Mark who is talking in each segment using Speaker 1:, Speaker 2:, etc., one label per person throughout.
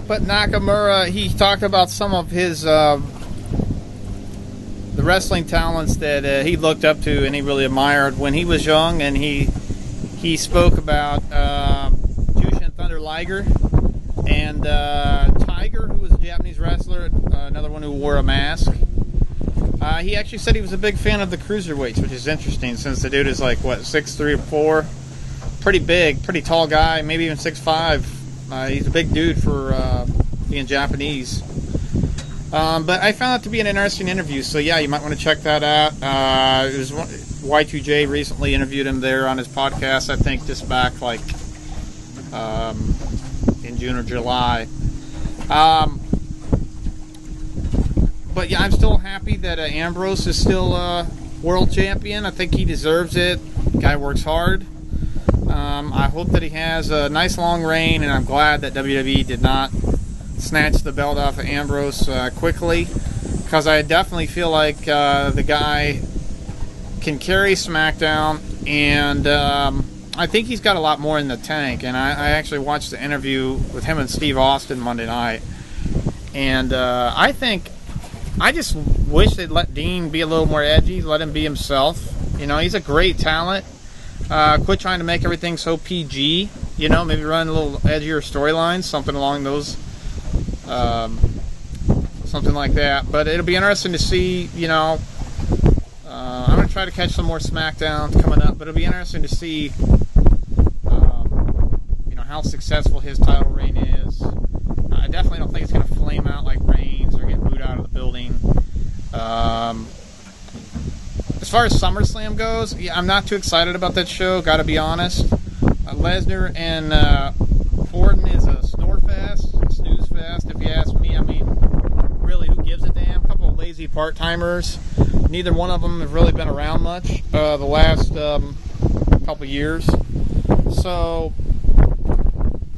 Speaker 1: But Nakamura, he talked about some of his the wrestling talents that he looked up to and he really admired when he was young, and he spoke about Jushin Thunder Liger and Tiger, who was a Japanese wrestler, another one who wore a mask. He actually said he was a big fan of the cruiserweights, which is interesting since the dude is like, what, 6'3" or 4? Pretty big, pretty tall guy, maybe even 6'5". He's a big dude for being Japanese. But I found it to be an interesting interview, so yeah, you might want to check that out. It was Y2J recently interviewed him there on his podcast, I think just back like in June or July. But yeah, I'm still happy that Ambrose is still world champion. I think he deserves it. The guy works hard. I hope that he has a nice long reign, and I'm glad that WWE did not snatch the belt off of Ambrose quickly, because I definitely feel like the guy can carry SmackDown, and I think he's got a lot more in the tank. And I actually watched the interview with him and Steve Austin Monday night, and I just wish they'd let Dean be a little more edgy, let him be himself. You know, he's a great talent. Quit trying to make everything so PG. You know, maybe run a little edgier storylines, something along those, something like that. But it'll be interesting to see. You know, I'm gonna try to catch some more SmackDowns coming up, but it'll be interesting to see, you know, how successful his title reign is. I definitely don't think it's gonna flame out like Reigns or get booed out of the building. As far as SummerSlam goes, yeah, I'm not too excited about that show, gotta be honest. Lesnar and Orton is a snore fest, snooze fest, if you ask me. I mean, really, who gives a damn? A couple of lazy part-timers. Neither one of them have really been around much the last couple years. So,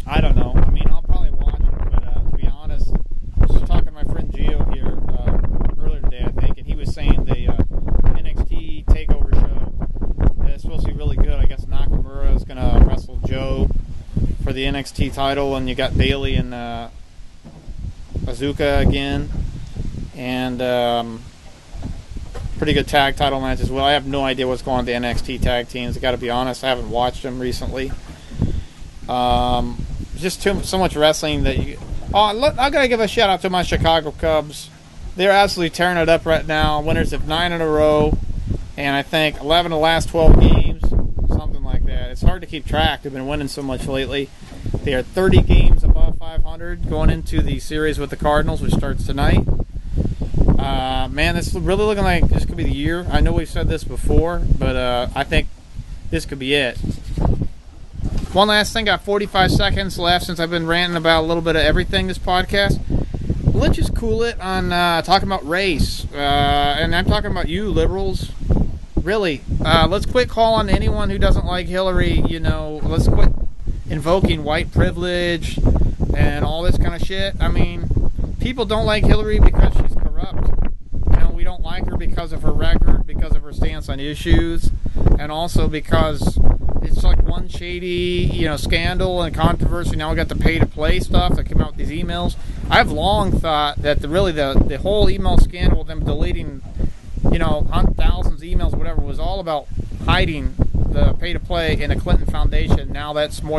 Speaker 1: I don't know. I mean, I'll probably watch it, but to be honest, I was just talking to my friend Gio here earlier today, I think, and he was saying the NXT TakeOver show is supposed to be really good. I guess Nakamura is going to wrestle Joe for the NXT title, and you got Bayley and Azuka again, and pretty good tag title match as well. I have no idea what's going on with the NXT tag teams. I got to be honest, I haven't watched them recently. Just so much wrestling that you. Oh, look, I gotta give a shout out to my Chicago Cubs. They're absolutely tearing it up right now. Winners of 9 in a row, and I think 11 of the last 12 games, something like that. It's hard to keep track. They've been winning so much lately. They are 30 games above 500 going into the series with the Cardinals, which starts tonight. Man, it's really looking like this could be the year. I know we've said this before, but I think this could be it. One last thing, got 45 seconds left since I've been ranting about a little bit of everything this podcast. Let's just cool it on talking about race. And I'm talking about you, liberals. Really, let's quit calling anyone who doesn't like Hillary, you know, let's quit invoking white privilege and all this kind of shit. I mean, people don't like Hillary because she's corrupt. You know, we don't like her because of her record, because of her stance on issues, and also because it's like one shady, you know, scandal and controversy. Now we got the pay-to-play stuff that came out with these emails. I've long thought that the whole email scandal with them deleting, you know, thousands of emails or whatever was all about hiding the pay-to-play in the Clinton Foundation. Now that's more than